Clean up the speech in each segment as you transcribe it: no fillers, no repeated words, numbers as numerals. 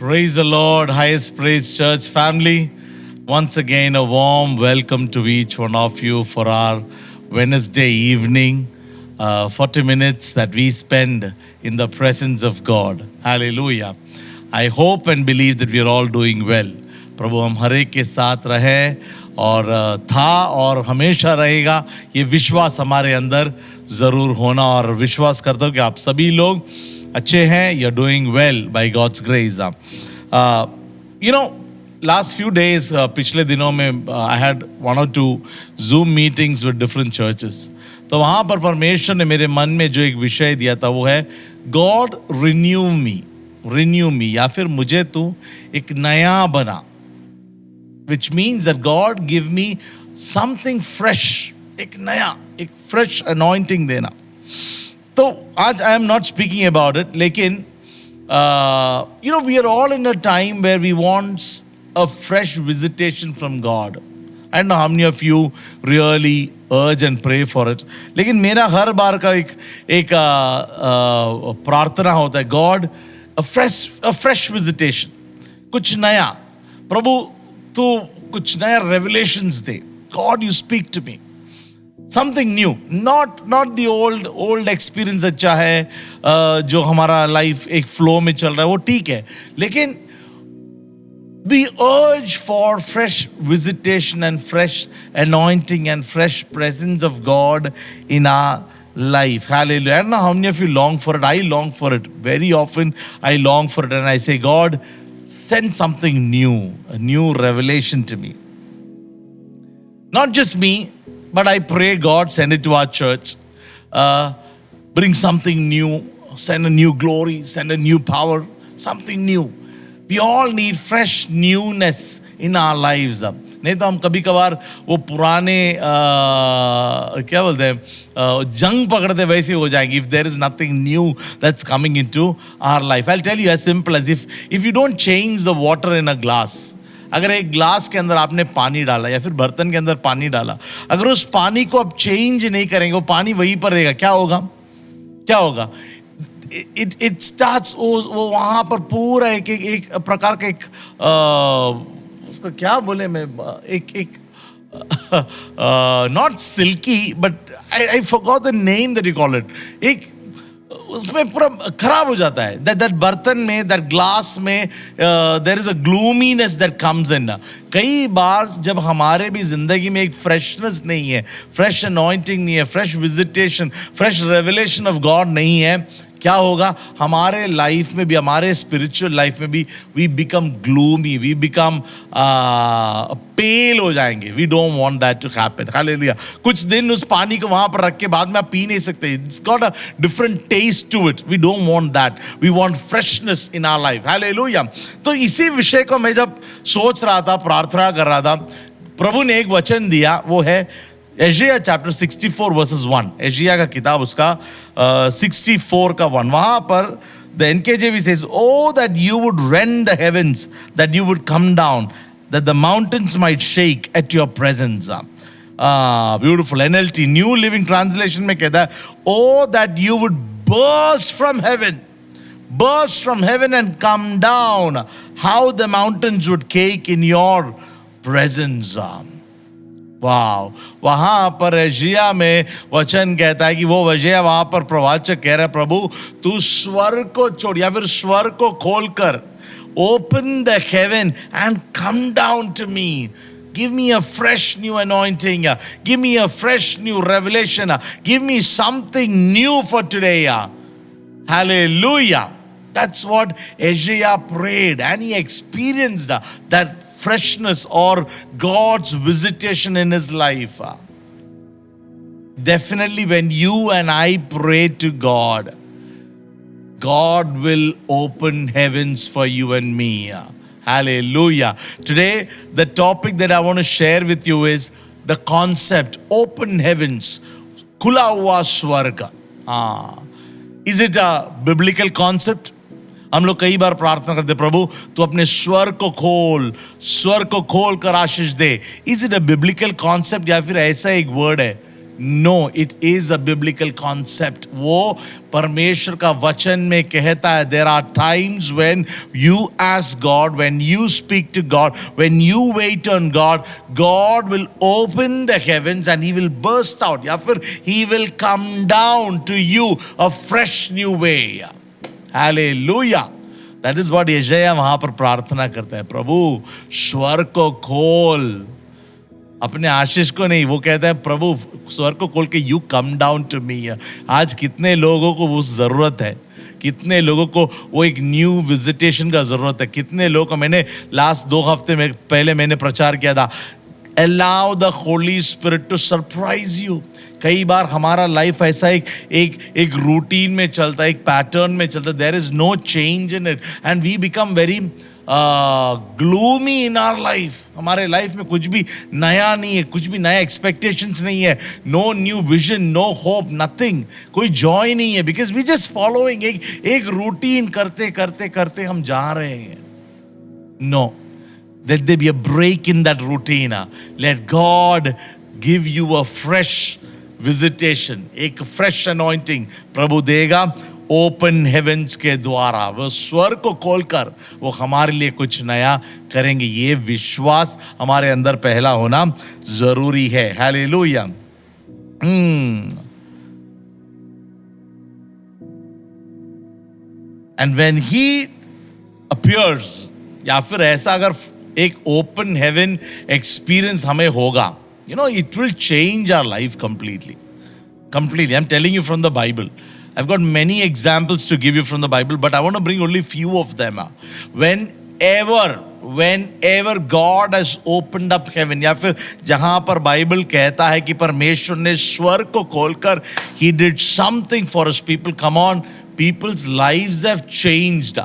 Praise the Lord, highest praise church family. Once again, a warm welcome to each one of you for our Wednesday evening, 40 minutes that we spend in the presence of God. Hallelujah. I hope and believe that we are all doing well. प्रभु हम हर एक के साथ रहे और था और हमेशा रहेगा, ये विश्वास हमारे अंदर ज़रूर होना। और विश्वास करता हूँ कि आप सभी लोग अच्छे हैं. You are doing well by God's grace. Last few days, पिछले दिनों में I had 1 or 2 Zoom meetings with different churches. तो वहाँ पर परमेश्वर ने मेरे मन में जो एक विषय दिया था वो है गॉड रिन्यू मी, या फिर मुझे तू एक नया बना, which means that God give me something fresh, एक नया, एक fresh anointing देना. तो आज I am not speaking about it, लेकिन we are all in a time where we want a fresh visitation from God. I don't know how many of you really urge and pray for it. लेकिन मेरा हर बार का एक प्रार्थना होता है, God, a fresh visitation, कुछ नया. प्रभु तू कुछ नया revelations they. God, you speak to me. Something new, not the old experience. अच्छा है जो हमारा लाइफ एक फ्लो में चल रहा है वो ठीक है, लेकिन we urge for fresh visitation and fresh anointing and fresh presence of God in our life. Hallelujah. I don't know how many of you long for it. I long for it. Very often I long for it and I say, God, send something new, a new revelation to me. Not just me, but I pray, God, send it to our church. Bring something new, send a new glory, send a new power, something new. We all need fresh newness in our lives. नहीं तो हम कभी कभार वो पुराने क्या बोलते हैं जंग पकड़ते वैसे हो जाएंगे. If there is nothing new that's coming into our life. I'll tell you as simple as if you don't change the water in a glass. अगर एक ग्लास के अंदर आपने पानी डाला या फिर बर्तन के अंदर पानी डाला, अगर उस पानी को आप चेंज नहीं करेंगे, वो पानी वहीं पर रहेगा, क्या होगा? It starts, वो वहाँ पर पूरा एक प्रकार का उसको क्या बोले मैं, एक not silky, but I forgot the name that you call it. एक उसमें पूरा खराब हो जाता है. that बर्तन में, that glass में there is a gloominess that comes in. कई बार जब हमारे भी जिंदगी में एक फ्रेशनेस नहीं है, फ्रेश अनॉइंटिंग नहीं है, fresh visitation, fresh revelation of God नहीं है, क्या होगा हमारे लाइफ में भी, हमारे स्पिरिचुअल लाइफ में भी we become gloomy, we become pale हो जाएंगे. We don't want that to happen. Hallelujah. कुछ दिन उस पानी को वहां पर रख के बाद में आप पी नहीं सकते. It's got a different taste to it. We don't want that. We want freshness in our life. Hallelujah. तो इसी विषय को मैं जब सोच रहा था, प्रार्थना कर रहा था, प्रभु ने एक वचन दिया, वो है एशिया चैप्टर 64 वर्सेस 1. एशिया का किताब उसका 64 का 1. वहां पर the NKJV says, oh that you would rend the heavens, that you would come down, that the mountains might shake at your presence. Beautiful. NLT New Living Translation में कहता है, oh that you would burst from heaven and come down, how the mountains would quake in your presence. वाह. वहां पर Asia में वचन कहता है कि वो वजह वहां पर प्रवाचक कह रहा है, प्रभु तू स्वर्ग को छोड़ या फिर स्वर्ग को खोलकर, open the heaven and come down to me. Give me a fresh new anointing. Give me a fresh new revelation. Give me something new for today. Hallelujah. That's what Isaiah prayed, and he experienced that freshness or God's visitation in his life. Definitely when you and I pray to God, God will open heavens for you and me. Hallelujah. Today, the topic that I want to share with you is the concept, open heavens. Khula hua swarga. Is it a biblical concept? हम लोग कई बार प्रार्थना करते, प्रभु तू अपने स्वर को खोल कर आशीष दे. Is it a biblical concept या फिर ऐसा एक वर्ड है no, it is a biblical concept. वो परमेश्वर का वचन में कहता है, there are times when you ask God, when you speak to God, when you wait on God, God will open the heavens and he will burst out, या फिर he will come down to you a fresh new way. Hallelujah. That is what यशायाह वहां पर प्रार्थना करता है. प्रभु स्वर को खोल, अपने आशीष को नहीं. वो कहता है प्रभु स्वर को खोल के you come down to me. आज कितने लोगों को उस जरूरत है, कितने लोगों को वो एक न्यू विजिटेशन का जरूरत है. कितने लोगों को मैंने लास्ट 2 हफ्ते में पहले मैंने प्रचार किया था, allow the Holy Spirit to surprise you. कई बार हमारा लाइफ ऐसा एक रूटीन में चलता है, एक पैटर्न में चलता है. There is no change in it and we become very gloomy in our life. हमारे लाइफ में कुछ भी नया नहीं है, कुछ भी नया एक्सपेक्टेशंस नहीं है. No new vision, no hope, nothing. कोई जॉय नहीं है, बिकॉज वी जस्ट फॉलोइंग एक रूटीन करते करते करते हम जा रहे हैं. No, let there be a break in that routine. Let God give you a fresh visitation, एक fresh anointing प्रभु देगा ओपन हेवेंस के द्वारा. वो स्वर को खोलकर वो हमारे लिए कुछ नया करेंगे. ये विश्वास हमारे अंदर पहला होना जरूरी है. Hallelujah. And when he appears, या फिर ऐसा अगर एक ओपन हेवन एक्सपीरियंस हमें होगा, you know, it will change our life completely. I'm telling you from the Bible. I've got many examples to give you from the Bible, but I want to bring only few of them. Whenever God has opened up heaven, या फिर जहां पर Bible कहता है कि परमेश्वर ने स्वर को खोलकर he did something for his people. Come on, people's lives have changed.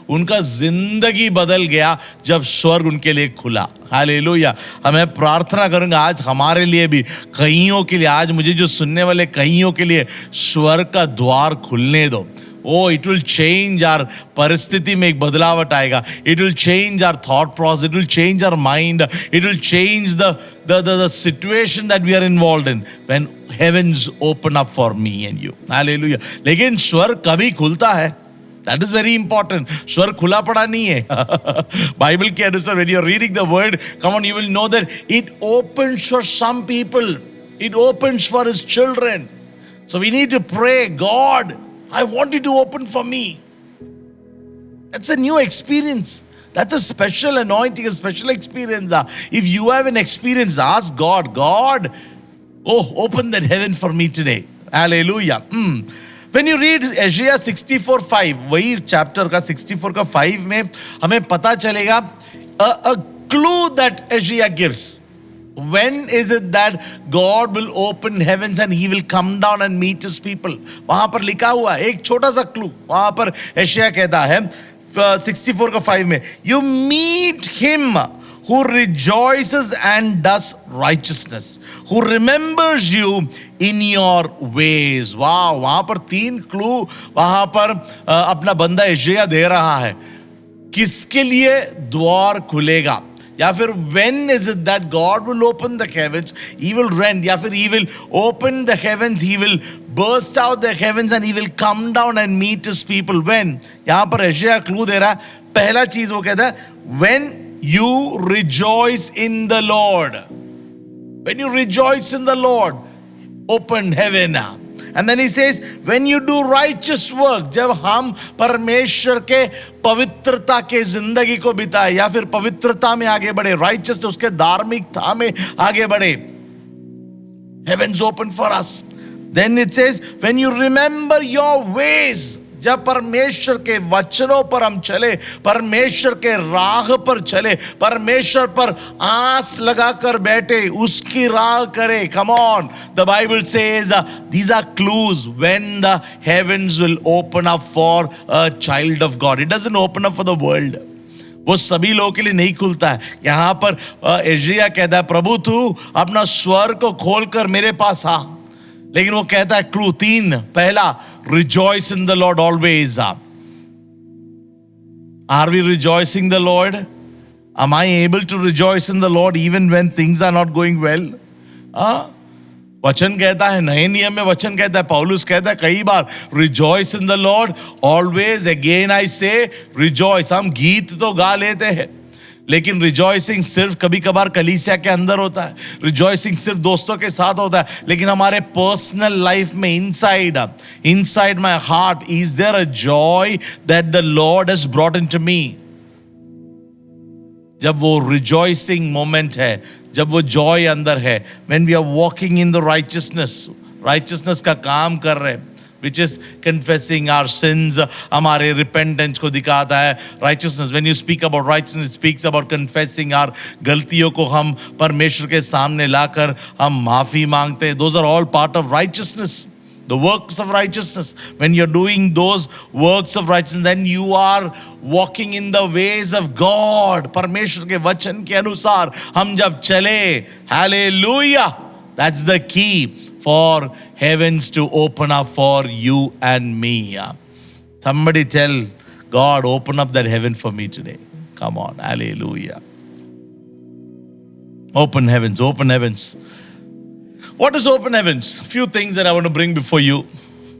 उनका जिंदगी बदल गया जब स्वर्ग उनके लिए खुला. हालेलुया. हमें प्रार्थना करूंगा आज हमारे लिए भी, कईयों के लिए, आज मुझे जो सुनने वाले कईयों के लिए स्वर्ग का द्वार खुलने दो. Oh it will change our परिस्थिति में एक बदलावट आएगा. It will change our thought process, it will change our mind, it will change the situation that we are involved in when heavens open up for me and you. Hallelujah. लेकिन स्वर्ग कभी खुलता है? That is very important. स्वर खुला पड़ा नहीं है. बाइबल के अनुसार when you are reading the word, come on, you will know that it opens for some people. It opens for his children. So we need to pray, God, I want you to open for me. That's a new experience. That's a special anointing, a special experience. If you have an experience, ask God, open that heaven for me today. Hallelujah. When you read Isaiah 64:5, वही chapter का 64 का 5 में हमें पता चलेगा a clue that Isaiah gives. When is it that God will open heavens and he will come down and meet his people? वहां पर लिखा हुआ है एक छोटा सा क्लू. वहां पर Isaiah कहता है 64 का 5 में, you meet him who rejoices and does righteousness, who remembers you in your ways. वाह, वहां पर 3 क्लू वहां पर अपना बंदा यशायाह दे रहा है. किसके लिए द्वार खुलेगा, या फिर when is it that God will open the heavens, he will rend, या फिर he will open the heavens, he will burst out the heavens and he will come down and meet his people. When? यहां पर यशायाह clue दे रहा है. पहला चीज वो कहता है when you rejoice in the Lord. When you rejoice in the Lord, open heaven. And then he says, when you do righteous work, जब हम परमेश्वर के पवित्रता के जिंदगी को बिताए या फिर पवित्रता में आगे बढ़े, righteous उसके धार्मिकता में आगे बढ़े, heavens open for us. Then it says, when you remember your ways, जब परमेश्वर के वचनों पर हम चले, परमेश्वर के राह पर चले, परमेश्वर पर आस लगाकर बैठे, उसकी राह करे. Come on, the Bible says these are clues when the heavens will open up for a child of God. It doesn't open up for the world. वो सभी लोगों के लिए नहीं खुलता है. यहां पर यशायाह कहता है, प्रभु तू अपना स्वर को खोलकर मेरे पास आ. लेकिन वो कहता है क्लू 3. पहला, rejoice in the Lord always. Are we rejoicing the Lord? Am I able to rejoice in the Lord even when things are not going well? वचन कहता है, नए नियम में वचन कहता है, पौलुस कहता है कई बार, rejoice in the Lord always, again I say rejoice. हम गीत तो गा लेते हैं, लेकिन रिजॉइसिंग सिर्फ कभी कभार कलीसिया के अंदर होता है, रिजॉइसिंग सिर्फ दोस्तों के साथ होता है, लेकिन हमारे पर्सनल लाइफ में inside my heart is there a joy that the Lord has brought into me. जब वो रिजॉइसिंग मोमेंट है, जब वो जॉय अंदर है, when we are walking in the righteousness का काम कर रहे हैं, which is confessing our sins, हमारे repentance को दिखाता है। righteousness, when you speak about righteousness, it speaks about confessing our गलतियों को हम परमेश्वर के सामने लाकर हम माफी मांगते हैं। Those are all part of righteousness, the works of righteousness. When you're doing those works of righteousness, then you are walking in the ways of God. परमेश्वर के वचन के अनुसार हम जब चले, hallelujah, that's the key for heavens to open up for you and me. Somebody tell God, open up that heaven for me today. Come on, hallelujah. Open heavens, open heavens. What is open heavens? A few things that I want to bring before you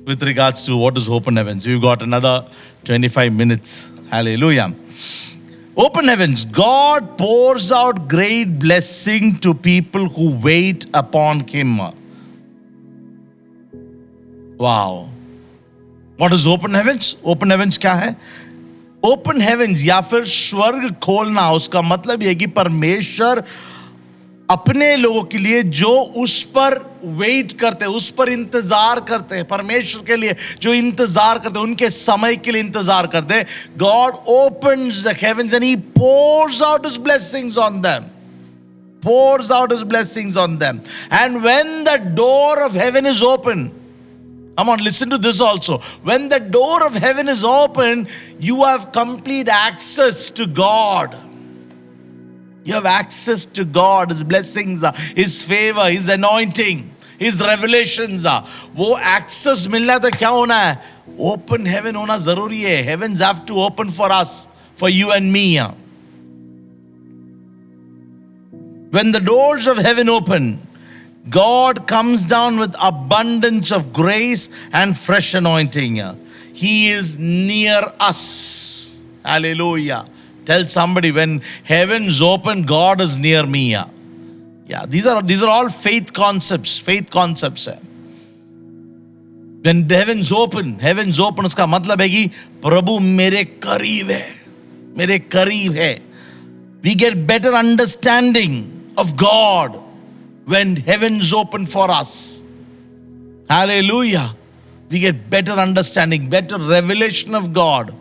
with regards to what is open heavens. We've got another 25 minutes. Hallelujah. Open heavens. God pours out great blessing to people who wait upon Him. Wow. What is open heavens? Open heavens क्या है? Open heavens या फिर स्वर्ग खोलना, उसका मतलब यह कि परमेश्वर अपने लोगों के लिए जो उस पर वेट करते हैं, उस पर इंतजार करते हैं, परमेश्वर के लिए जो इंतजार करते हैं, उनके समय के लिए इंतजार करते हैं, God opens the heavens and He pours out His blessings on them. Pours out His blessings on them. And when the door of heaven is open, come on, listen to this also. When the door of heaven is open, you have complete access to God. You have access to God, His blessings, His favor, His anointing, His revelations. वो access मिलना तो क्या होना है? Open heaven होना जरूरी है. Heavens have to open for us, for you and me. When the doors of heaven open, God comes down with abundance of grace and fresh anointing. He is near us. Hallelujah. Tell somebody, when heavens open, God is near me. Yeah, these are all faith concepts. When heavens open, उसका मतलब है कि प्रभु मेरे करीब है. We get better understanding of God when heavens open for us. Hallelujah. We get better understanding, better revelation of God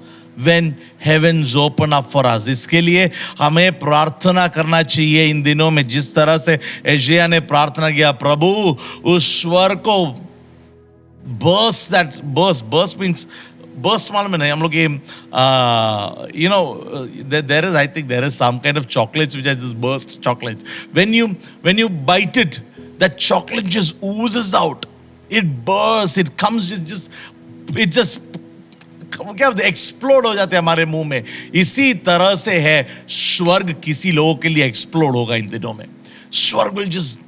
when heavens open up for us. इसके लिए हमें प्रार्थना करना चाहिए इन दिनों में, जिस तरह से एशिया ने प्रार्थना किया, प्रभु उस स्वर को burst means burst मालूम नहीं हम लोग ये you know there is, I think there is some kind of chocolates which has this burst chocolates. When you bite it, that chocolate just oozes out. It bursts, it comes, it just क्या explode हो जाते हैं हमारे मुंह में. इसी तरह से है स्वर्ग किसी लोगों के लिए एक्सप्लोड होगा इन दिनों में. स्वर्ग will just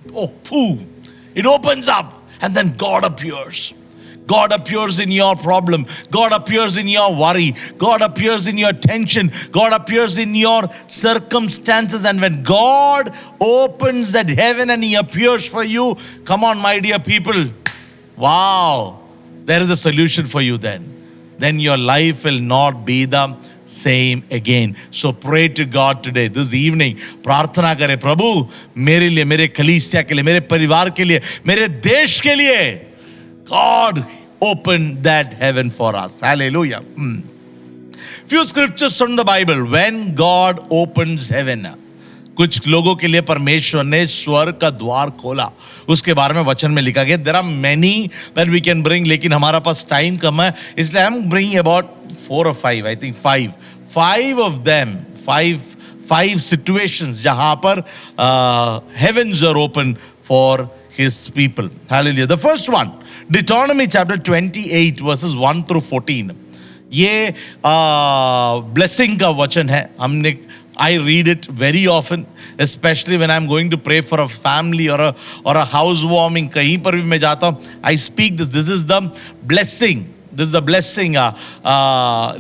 it opens up and then God appears. God appears in your problem. God appears in your worry. God appears in your tension. God appears in your circumstances. And when God opens that heaven and He appears for you, come on, my dear people. Wow. There is a solution for you then. Then your life will not be the same again. So pray to God today, this evening. प्रार्थना करें, प्रभु मेरे लिए, मेरे कलीसिया के लिए, मेरे परिवार के लिए, मेरे देश के लिए. God open that heaven for us. Hallelujah. Few scriptures from the Bible. When God opens heaven, कुछ लोगों के लिए परमेश्वर ने स्वर्ग का द्वार खोला, उसके बारे में वचन में लिखा गया. There are many that we can bring, लेकिन हमारा पास टाइम कम है, इसलिए हम bring about 4 or 5, I think 5 of them, 5 situations जहां पर heavens are open for His people. Hallelujah. The first one, Deuteronomy chapter 28 verses 1 through 14. ये ब्लेसिंग का वचन है. हमने I read it very often, especially when I'm going to pray for a family or a housewarming. कहीं पर भी मैं जाता हूँ, I speak this. This is the blessing. This is the blessing.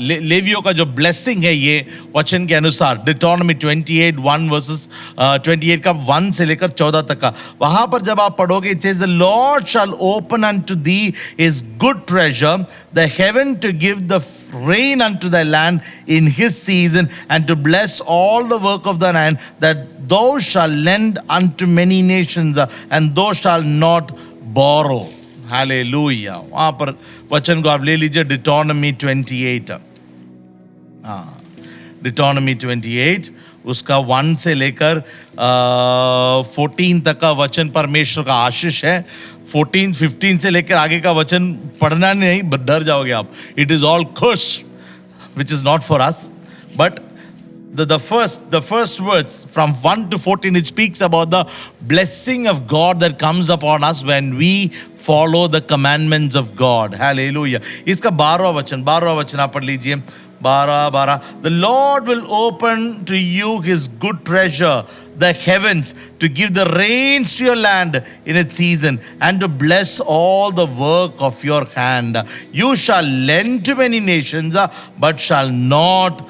लेवियों का जो blessing है ये वचन के अनुसार Deuteronomy 28:1 verses 28 का 1 से लेकर 14 तक का, वहां पर जब आप पढ़ोगे, it says, the Lord shall open unto thee his good treasure, the heaven to give the rain unto thy land in his season, and to bless all the work of thine hand, that thou shalt lend unto many nations, and thou shalt not borrow. Hallelujah. वहां पर वचन को आप ले लीजिए, डिटोनॉमी 28. डिटोनॉमी 28 उसका 1 से लेकर 14 तक का वचन परमेश्वर का आशीष है. 14-15 से लेकर आगे का वचन पढ़ना नहीं, डर जाओगे आप. It is all curse, which is not for us, but the first words from 1 to 14, it speaks about the blessing of God that comes upon us when we follow the commandments of God. Hallelujah. इसका 12वां वचन आप पढ़ लीजिए. 12. The Lord will open to you his good treasure, the heavens, to give the rains to your land in its season, and to bless all the work of your hand. You shall lend to many nations, but shall not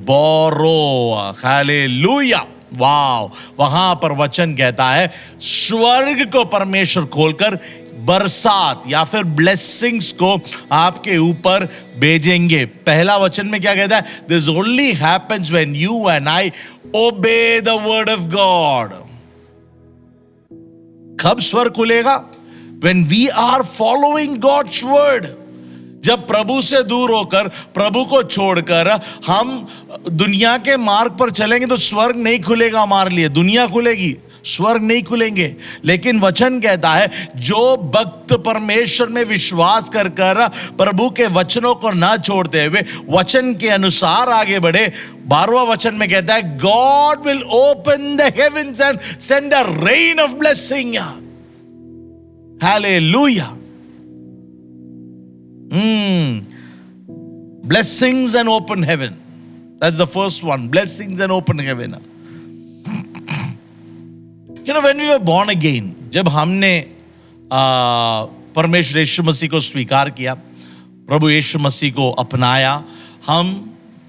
borrow. Hallelujah. वाव. वहां पर वचन कहता है, स्वर्ग को परमेश्वर खोलकर बरसात या फिर ब्लेसिंग्स को आपके ऊपर भेजेंगे. पहला वचन में क्या कहता है? This only happens when you and I obey the word of God. कब स्वर्ग खुलेगा? When we are following God's word. जब प्रभु से दूर होकर, प्रभु को छोड़कर हम दुनिया के मार्ग पर चलेंगे तो स्वर्ग नहीं खुलेगा हमारे लिए. दुनिया खुलेगी, स्वर्ग नहीं खुलेंगे. लेकिन वचन कहता है, जो भक्त परमेश्वर में विश्वास कर प्रभु के वचनों को ना छोड़ते हुए वचन के अनुसार आगे बढ़े, 12वां वचन में कहता है, God will open the heavens and send a rain of blessing. Hallelujah. Blessings and open heaven. That's the first one. Blessings and open heaven. You know, when we were born again, जब हमने परमेश्वर यीशु मसीह को स्वीकार किया, प्रभु यीशु मसीह को अपनाया, हम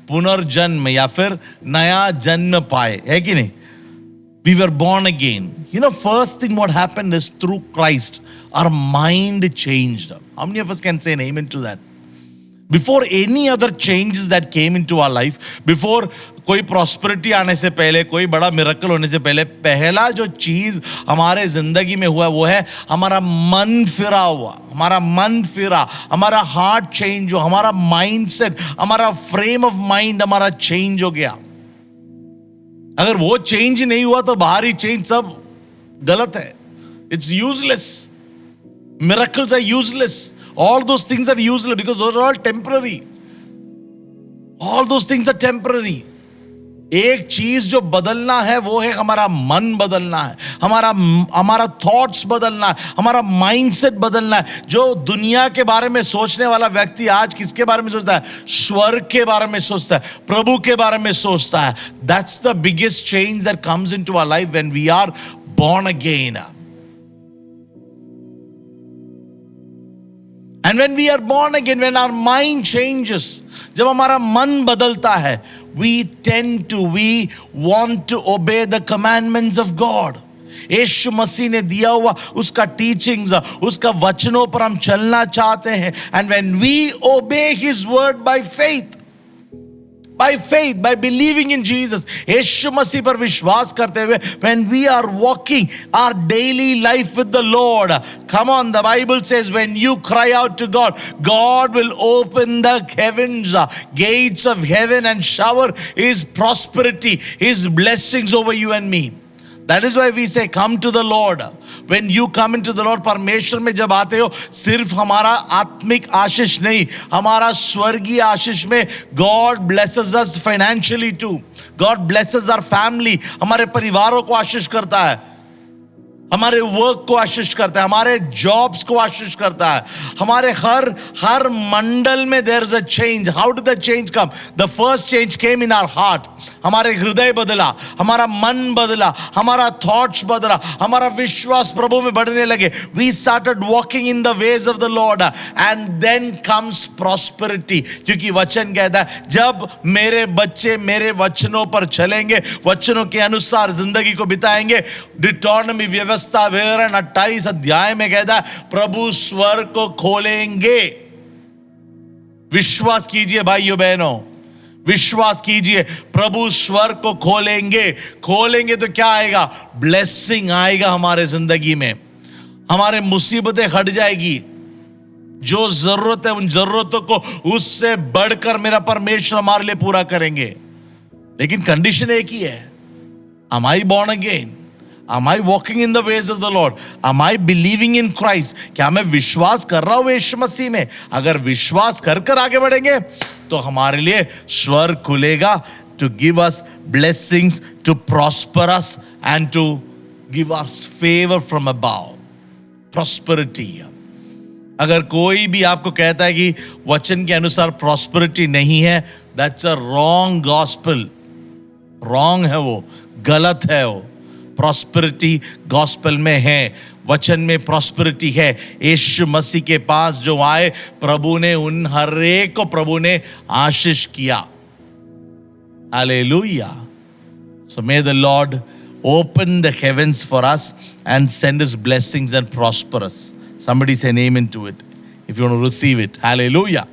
पुनर्जन्म या फिर नया जन्म पाए, है कि नहीं? We were born again. You know, first thing what happened is through Christ, our mind changed. How many of us can say an amen to that? Before any other changes that came into our life, before कोई prosperity आने से पहले, कोई बड़ा miracle होने से पहले, पहला जो चीज हमारे जिंदगी में हुआ वो है हमारा मन फिरा हुआ. हमारा मन फिरा, हमारा हार्ट चेंज हो, हमारा माइंडसेट, हमारा फ्रेम ऑफ माइंड हमारा चेंज हो गया. अगर वो चेंज नहीं हुआ तो बाहरी चेंज सब गलत है. It's useless. Miracles are useless. All those things are useless because those are all temporary. All those things are temporary. एक चीज जो बदलना है वो है हमारा मन बदलना है, हमारा थॉट्स बदलना है, हमारा माइंडसेट बदलना है. जो दुनिया के बारे में सोचने वाला व्यक्ति आज किसके बारे में सोचता है? स्वर्ग के बारे में सोचता है, प्रभु के बारे में सोचता है. That's the biggest change that comes into our life when we are born again. And when we are born again, when our mind changes, जब हमारा मन बदलता है, we want to obey the commandments of God. यीशु मसीह ने दिया हुआ उसका teachings, उसका वचनों पर हम चलना चाहते हैं. And when we obey his word by faith, by believing in Jesus, यीशु मसीह पर विश्वास करते हुए, when we are walking our daily life with the Lord, come on, the Bible says when you cry out to God, God will open the heavens, gates of heaven, and shower his prosperity, his blessings over you and me. That is why we say come to the Lord. When you come into the Lord, परमेश्वर में जब आते हो, सिर्फ हमारा आत्मिक आशीष नहीं, हमारा स्वर्गीय आशीष में God blesses us financially too. God blesses our family. हमारे परिवारों को आशीष करता है. हमारे वर्क को आशीष करता है, हमारे जॉब्स को आशीष करता है, हमारे हर मंडल में there is a change. How did the change come? The first change came in our heart. हमारे हृदय बदला, हमारा मन बदला, हमारा थॉट्स बदला, हमारा विश्वास प्रभु में बढ़ने लगे. We started walking in the ways of the Lord and then comes prosperity. क्योंकि वचन कहता है जब मेरे बच्चे मेरे वचनों पर चलेंगे, वचनों के अनुसार जिंदगी को बिताएंगे. डिटोनॉमी व्यवस्था 28 अध्याय में कहता है प्रभु स्वर्ग को खोलेंगे. विश्वास कीजिए भाइयों बहनों, विश्वास कीजिए, प्रभु स्वर्ग को खोलेंगे. खोलेंगे तो क्या आएगा? ब्लेसिंग आएगा हमारे जिंदगी में. हमारे मुसीबतें हट जाएगी. जो जरूरत है उन जरूरतों को उससे बढ़कर मेरा परमेश्वर हमारे लिए पूरा करेंगे. लेकिन कंडीशन एक ही है. Am I born again? Am I walking in the ways of the Lord? Am I believing in Christ? क्या मैं विश्वास कर रहा हूं यीशु मसीह में? अगर विश्वास कर आगे बढ़ेंगे तो हमारे लिए स्वर्ग खुलेगा to give us blessings, to prosper us and to give us favor from above. Prosperity. अगर कोई भी आपको कहता है कि वचन के अनुसार प्रॉस्पेरिटी नहीं है, that's a wrong gospel. Wrong है वो, गलत है वो. प्रॉस्पेरिटी गॉस्पेल में है, वचन में प्रॉस्पेरिटी है. यीशु मसीह के पास जो आए, प्रभु ने उन हर एक को प्रभु ने आशीष किया. Hallelujah. So may the Lord open the heavens for us and send us blessings and prosper us. Somebody say amen to it if you want to receive it. Hallelujah.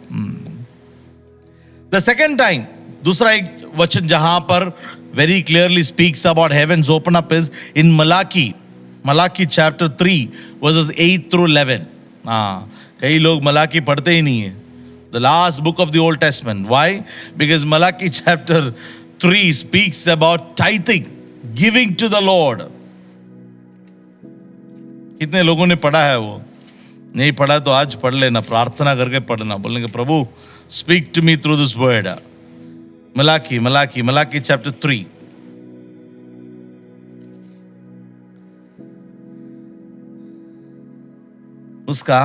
The second time, दूसरा एक वचन जहां पर very clearly speaks about heavens open up is in Malachi chapter 3 verses 8 through 11. कई लोग मलाकी पढ़ते ही नहीं है. The last book of the Old Testament. Why? Because Malachi chapter 3 speaks about tithing, giving to the Lord. कितने लोगों ने पढ़ा है? वो नहीं पढ़ा तो आज पढ़ लेना, प्रार्थना करके पढ़ना, बोलेंगे प्रभु speak to me through this word. Malachi chapter 3. उसका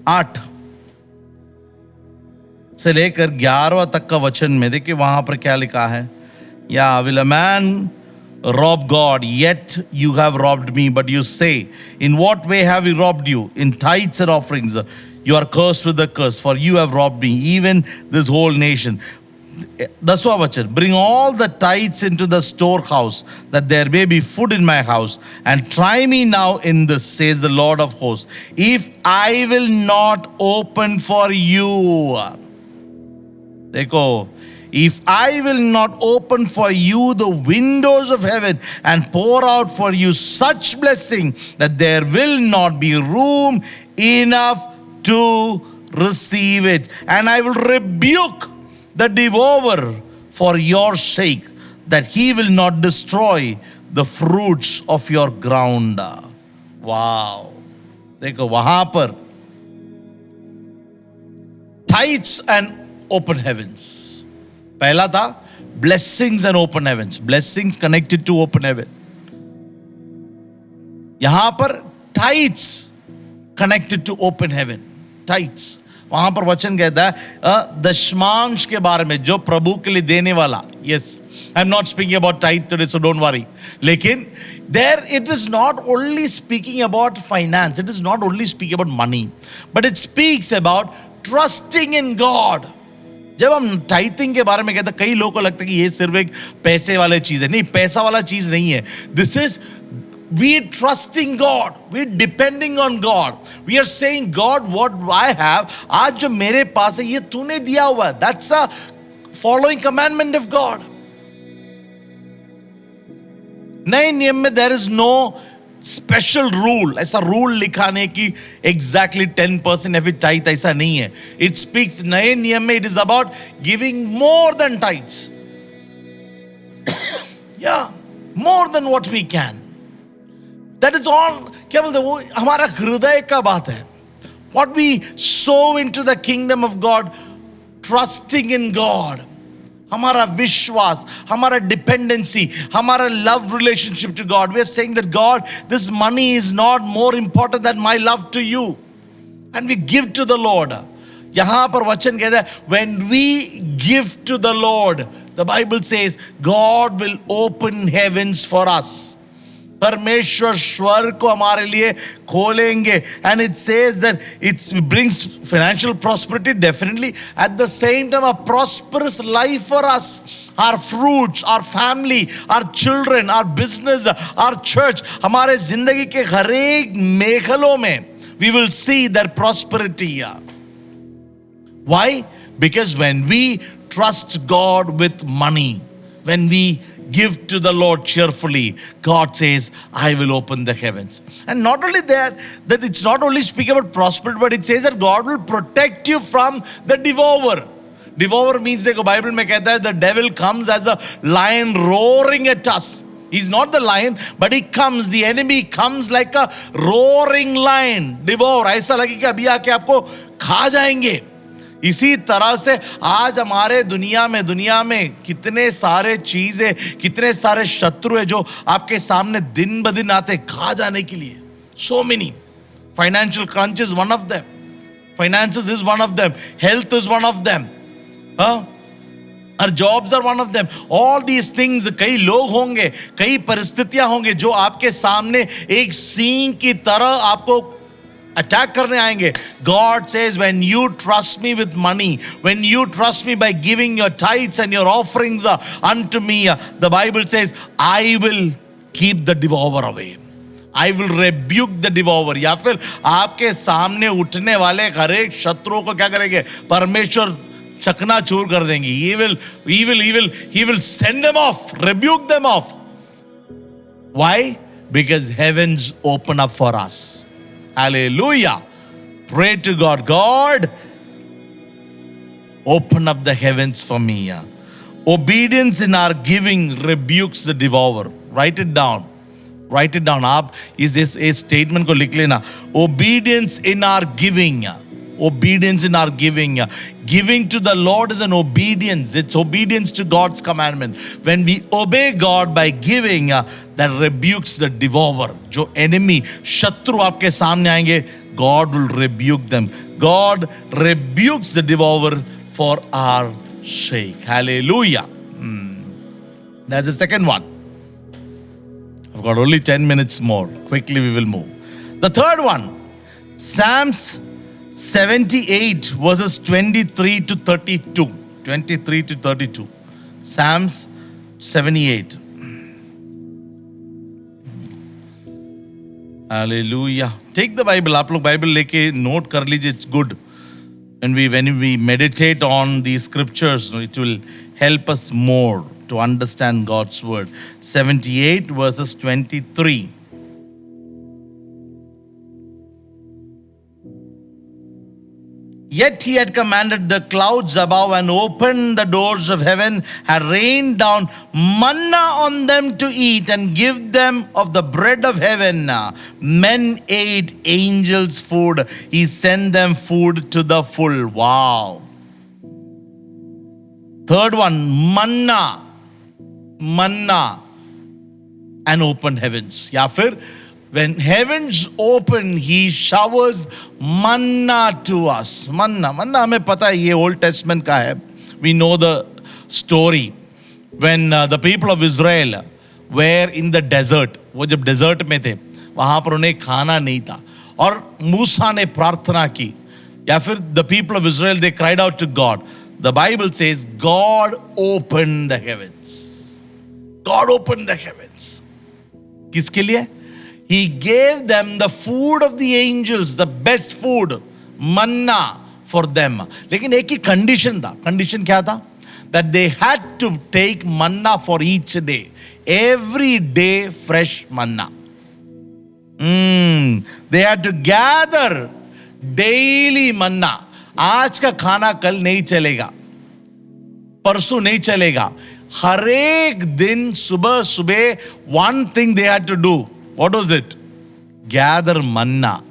8 से लेकर 11 तक का वचन में देखिए वहां पर क्या लिखा है. या will a man rob God? Yet you have robbed me. But you say, in what way have we robbed you? In tithes and offerings. You are cursed with a curse, for you have robbed me, even this whole nation. 10वां वचन, bring all the tithes into the storehouse, that there may be food in my house, and try me now in this, says the Lord of hosts, if I will not open for you. देखो, if I will not open for you the windows of heaven and pour out for you such blessing that there will not be room enough to receive it, and I will rebuke the devourer for your sake, that he will not destroy the fruits of your ground. Wow. देखो वहां पर tithes and open heavens. पहला था blessings and open heavens. Blessings connected to open heaven. यहां पर tithes connected to open heaven. Tithes. वहां पर वचन कहता है दशमांश के बारे में जो प्रभु के लिए देने वाला. Yes, I'm not speaking about tithe today, so don't worry. लेकिन there it is not only speaking about finance, it is not only speaking about money, but it speaks about trusting in God. जब हम tithing के बारे में कहते हैं, कई लोगों को लगता है कि ये सिर्फ एक पैसे वाले चीज है. नहीं, पैसा वाला चीज नहीं है. This is we trusting God, we depending on God, we are saying God what I have, आज जो मेरे पास है ये तूने दिया हुआ है. That's a following commandment of God. नए नियम में there is no special rule, ऐसा रूल लिखाने की exactly 10% every tithe, ऐसा नहीं है. It speaks, नए नियम में it is about giving more than tithes. Yeah, more than what we can. That is all. क्या बोलते हैं वो हमारा हृदय का बात है. What we sow into the kingdom of God, trusting in God. हमारा विश्वास, हमारा डिपेंडेंसी, हमारा love relationship to God. We are saying that God, this money is not more important than my love to you, and we give to the Lord. यहां पर वचन कहता है, when we give to the Lord, the Bible says God will open heavens for us. परमेश्वर स्वर्ग को हमारे लिए खोलेंगे. And it says that it brings financial prosperity, definitely. At the same time a prosperous life for us, our fruits, our family, our children, our business, our church. हमारे जिंदगी के हर एक मेखलों में we will see that prosperity. Why? Because when we trust God with money, when we give to the Lord cheerfully, God says, I will open the heavens. And not only that it's not only speaking about prosperity, but it says that God will protect you from the devourer. Devourer means, देखो Bible में कहता है, the devil comes as a lion roaring at us. He's not the lion, but he comes, the enemy comes like a roaring lion. Devour, ऐसा लगे कि अभी आके आपको खा जाएंगे. इसी तरह से आज हमारे दुनिया में कितने सारे चीजें, कितने सारे शत्रु है जो आपके सामने दिन ब दिन आते खा जाने के लिए. So many. Financial crunch is one of them. Finances is one of them. Health is one of them. Our jobs are one of them. All these things, कई लोग होंगे, कई परिस्थितियां होंगे जो आपके सामने एक सींग की तरह आपको अटैक करने आएंगे. God says, when you trust me with money, when you trust me by giving your tithes and your offerings unto me, the Bible says, I will keep the devourer away. I will rebuke the devourer. या फिर आपके सामने उठने वाले हर एक शत्रुओं को क्या करेंगे? परमेश्वर चकनाचूर कर देंगे. He will send them off, rebuke them off. Why? Because heavens open up for us. Hallelujah. Pray to God. God, open up the heavens for me. Obedience in our giving rebukes the devourer. Write it down. Write it down. आप इस statement को लिख लेना. Obedience in our giving. Obedience in our giving. Giving to the Lord is an obedience. It's obedience to God's commandment. When we obey God by giving, that rebukes the devourer. जो enemy, शत्रु आपके सामने आएंगे, God will rebuke them. God rebukes the devourer for our sake. Hallelujah. That's the second one. I've got only 10 minutes more. Quickly we will move. The third one, Psalms 78 verses 23 to 32. 23 to 32. Psalms 78. Hallelujah. Take the Bible. आप लोग Bible लेके note कर लीजिए. It's good. When we meditate on these scriptures, it will help us more to understand God's word. 78 verses 23. Yet he had commanded the clouds above and opened the doors of heaven, had rained down manna on them to eat and give them of the bread of heaven. Men ate angels' food. He sent them food to the full. Wow. Third one, manna. Manna and open heavens. या फिर when heavens open, he showers manna to us. Manna हमें पता है ये Old Testament का है. We know the story when the people of Israel were in the desert. वो जब desert में थे, वहाँ पर उन्हें खाना नहीं था और मूसा ने प्रार्थना की. या फिर the people of Israel, they cried out to God. The Bible says God opened the heavens. God opened the heavens. किसके लिए? He gave them the food of the angels, the best food, manna for them. लेकिन एक ही condition था. Condition क्या था? That they had to take manna for each day. Every day fresh manna. They had to gather daily manna. आज का खाना कल नहीं चलेगा, परसों नहीं चलेगा. हर एक दिन सुबह one thing they had to do. What was it? Gather manna.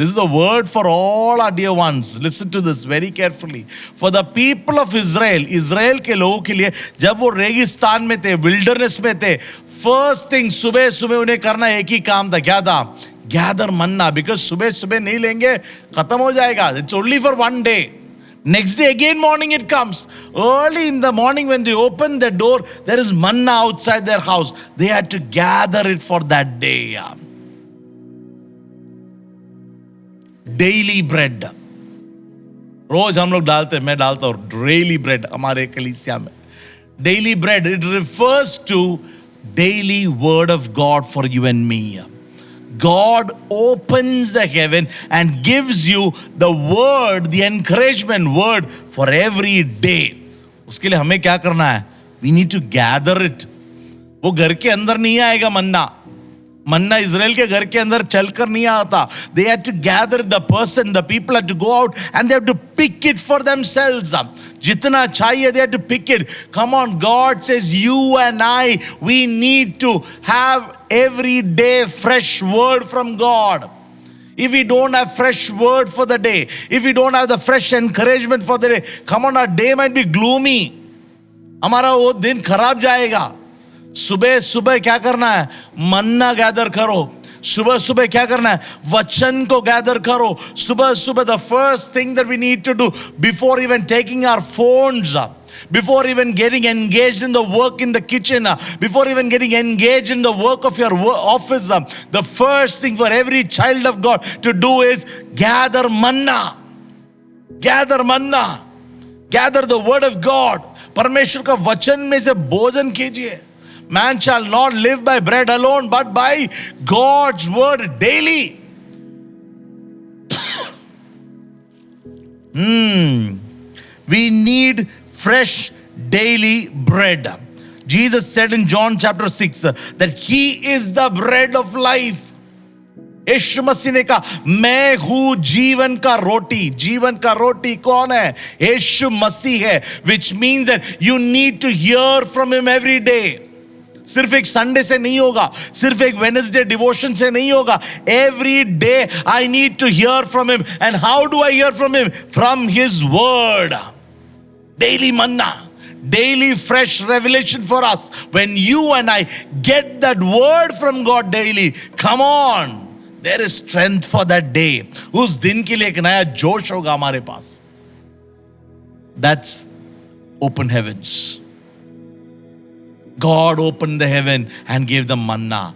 This is the word for all our dear ones. Listen to this very carefully. For the people of Israel, Israel के लोगों के लिए जब वो रेगिस्तान में थे, wilderness में थे, फर्स्ट थिंग सुबह सुबह उन्हें करना एक ही काम था. क्या था? Gather Manna. बिकॉज सुबह सुबह नहीं लेंगे खत्म हो जाएगा. It's only for one day. Next day again morning it comes. Early in the morning when they open the door, there is manna outside their house. They had to gather it for that day. Daily bread. रोज हम लोग डालते हैं, मैं डालता हूँ daily bread हमारे कलीसिया में. Daily bread, it refers to daily word of God for you and me. God opens the heaven and gives you the word, the encouragement word for every day. उसके लिए हमें क्या करना है? We need to gather it. वो घर के अंदर नहीं आएगा मन्ना. मन्ना इज़राइल के घर के अंदर चलकर नहीं आता. They had to gather the people had to go out and they have to pick it for themselves. जितना चाहिए they had to pick it. Come on, God says you and I, we need to have every day fresh word from God. If we don't have fresh word for the day, if we don't have the fresh encouragement for the day, come on, our day might be gloomy. हमारा वो दिन खराब जाएगा. सुबह सुबह क्या करना है? मन्ना गैदर करो. सुबह सुबह क्या करना है? वचन को गैदर करो. सुबह सुबह the first thing that we need to do before even taking our phones up, before even getting engaged in the work in the kitchen, before even getting engaged in the work of your office, the first thing for every child of God to do is gather manna. Gather manna. Gather the word of God. परमेश्वर का वचन में से भोजन कीजिए. Man shall not live by bread alone, but by God's word daily. We need fresh daily bread. Jesus said in John chapter 6 that He is the bread of life. यीशु मसीह ने कहा मैं हूं जीवन का रोटी. जीवन का रोटी कौन है? यीशु मसीह है. Which means that you need to hear from Him every day. सिर्फ एक संडे से नहीं होगा, सिर्फ एक वेडनेसडे डिवोशन से नहीं होगा. Every day I need to hear from him. And how do I hear from him? From his word. Daily manna, daily fresh revelation for us. When you and I get that word from God daily, come on, there is strength for that day. उस दिन के लिए एक नया जोश होगा हमारे पास. That's open heavens. God opened the heaven and gave the manna.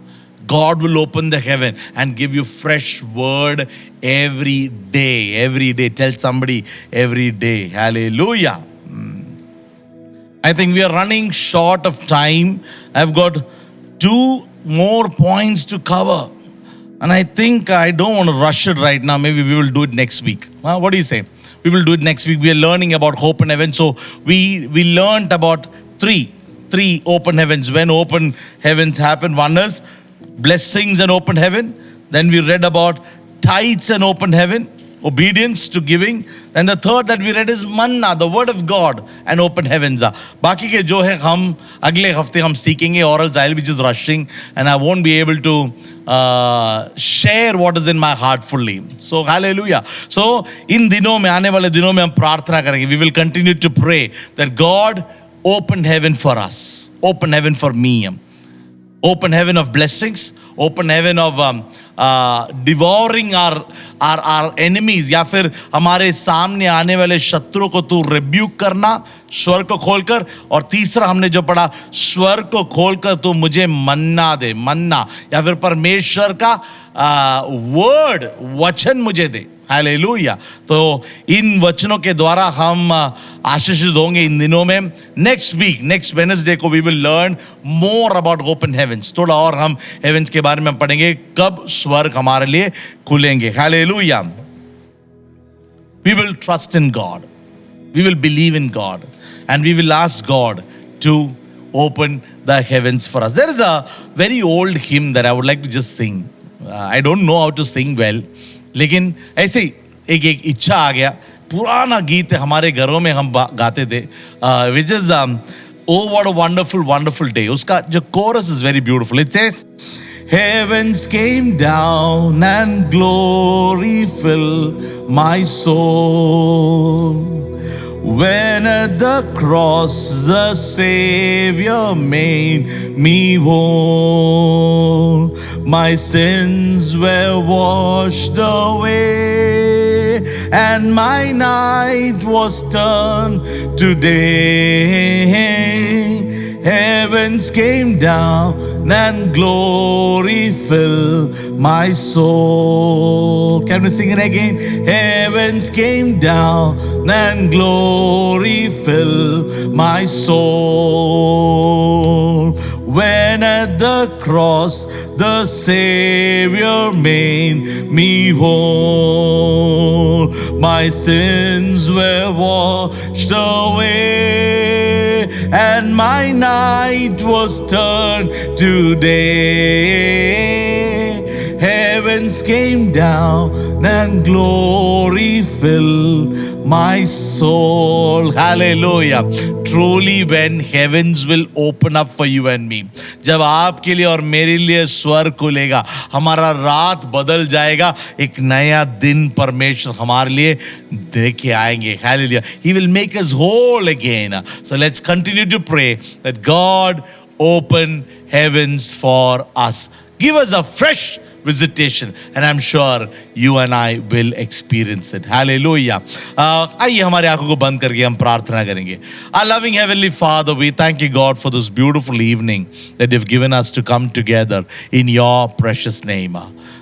God will open the heaven and give you fresh word every day. Every day. Tell somebody every day. Hallelujah. I think we are running short of time. I've got 2 more points to cover. And I think I don't want to rush it right now. Maybe we will do it next week. What do you say? We will do it next week. We are learning about hope and heaven. So we learned about three open heavens. When open heavens happen, one is blessings and open heaven. Then we read about tithes and open heaven, obedience to giving. And the third that we read is manna, the word of God and open heavens. बाकी के जो है हम अगले हफ्ते हम सीखेंगे, or else I'll be just rushing and I won't be able to share what is in my heart fully. So hallelujah. So इन दिनों में, आने वाले दिनों में हम प्रार्थना करेंगे. We will continue to pray that God open heaven for us, open heaven for me, open heaven of blessings, open heaven of devouring our enemies, या फिर हमारे सामने आने वाले शत्रुओं को तू रिब्यूक करना स्वर को खोलकर. और तीसरा हमने जो पढ़ा, स्वर को खोलकर तू मुझे मन्ना दे. मन्ना या फिर परमेश्वर का वर्ड, वचन मुझे दे. हालेलुया. तो इन वचनों के द्वारा हम आशीषित होंगे इन दिनों में. नेक्स्ट वीक, नेक्स्ट वेडनेसडे को we will learn more about open heavens. थोड़ा और हम हेवेंस के बारे में पढ़ेंगे, कब स्वर्ग हमारे लिए खुलेंगे. Hallelujah. We will trust in God, we will believe in God, and we will ask God to open the heavens for us. There is a very old hymn that I would like to just sing. I don't know how to sing well, लेकिन ऐसे ही एक इच्छा आ गया. पुराना गीत है, हमारे घरों में हम गाते थे, which is Oh what a wonderful wonderful day. उसका जो chorus is very beautiful. It says, Heavens came down and glory filled my soul. When at the cross the Savior made me whole, my sins were washed away, and my night was turned to day. Heavens came down and glory filled my soul. Can we sing it again? Heavens came down and glory filled my soul. When at the cross the Savior made me whole, my sins were washed away, and my night was turned to day. Heavens came down and glory filled my soul. Hallelujah. Truly, when heavens will open up for you and me, जब आपके लिए और मेरे लिए स्वर्ग खुलेगा, हमारा रात बदल जाएगा, एक नया दिन परमेश्वर हमारे लिए देके आएंगे. Hallelujah. He will make us whole again. So let's continue to pray that God open heavens for us. Give us a fresh visitation, and I'm sure you and I will experience it. Hallelujah. आइए हमारे आंखों को बंद करके हम प्रार्थना करेंगे. Our loving Heavenly Father, we thank you, God, for this beautiful evening that you've given us to come together in your precious name.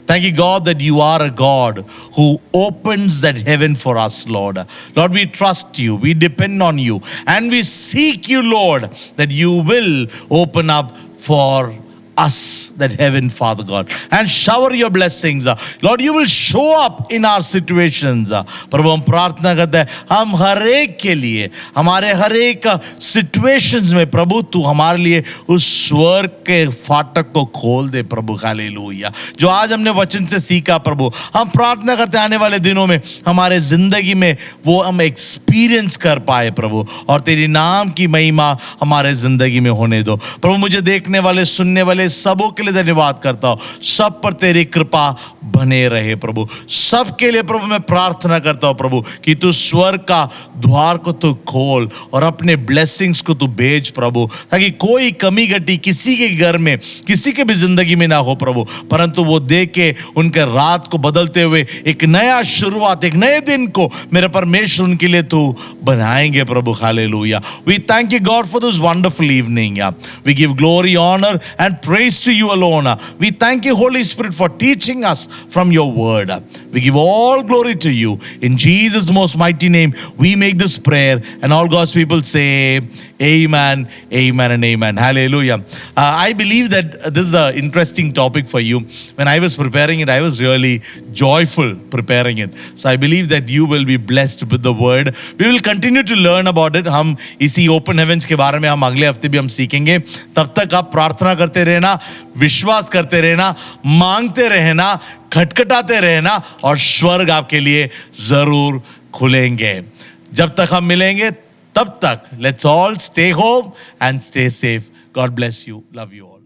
Thank you, God, that you are a God who opens that heaven for us, Lord. Lord, we trust you, we depend on you, and we seek you, Lord, that you will open up for us that heaven, Father God, and shower your blessings. Lord, you will show up in our situations. प्रभु हम प्रार्थना करते हैं, हम हर एक के लिए, हमारे हर एक situations में प्रभु तू हमारे लिए उस स्वर्ग के फाटक को खोल दे प्रभु. हालेलुया. जो आज हमने वचन से सीखा प्रभु, हम प्रार्थना करते आने वाले दिनों में हमारे जिंदगी में वो हम एक्सपीरियंस कर पाए प्रभु, और तेरी नाम की महिमा हमारे जिंदगी में होने दो प्रभु. मुझे देखने वाले, सुनने वाले सबों के लिए धन्यवाद करता हूं. सब पर तेरी कृपा बने रहे प्रभु. सबके लिए प्रभु मैं प्रार्थना करता हूं प्रभु कि तू स्वर्ग का द्वार को तू खोल और अपने ब्लेसिंग्स को तू भेज प्रभु, ताकि कोई कमी घटी किसी के घर में, किसी के भी जिंदगी में ना हो प्रभु, परंतु वो देख के उनके रात को बदलते हुए एक नया शुरुआत, एक नए दिन को मेरे परमेश्वर उनके लिए तू बनाएंगे प्रभु. Hallelujah. We thank you, God, for this wonderful evening. We give glory, honor, and praise to you alone. We thank you, Holy Spirit, for teaching us from your word. We give all glory to you. In Jesus' most mighty name, we make this prayer, and all God's people say, Amen, Amen, and Amen. Hallelujah. I believe that this is an interesting topic for you. When I was preparing it, I was really joyful preparing it. So I believe that you will be blessed with the word. We will continue to learn about it. हम इसी open heavens के बारे में हम अगले हफ्ते भी हम सीखेंगे. तब तक आप प्रार्थना करते रहना, विश्वास करते रहना, मांगते रहना, खटखटाते रहना, और स्वर्ग आपके लिए जरूर खुलेंगे. जब तक हम मिलेंगे तब तक let's all stay home and stay safe. God bless you. Love you all.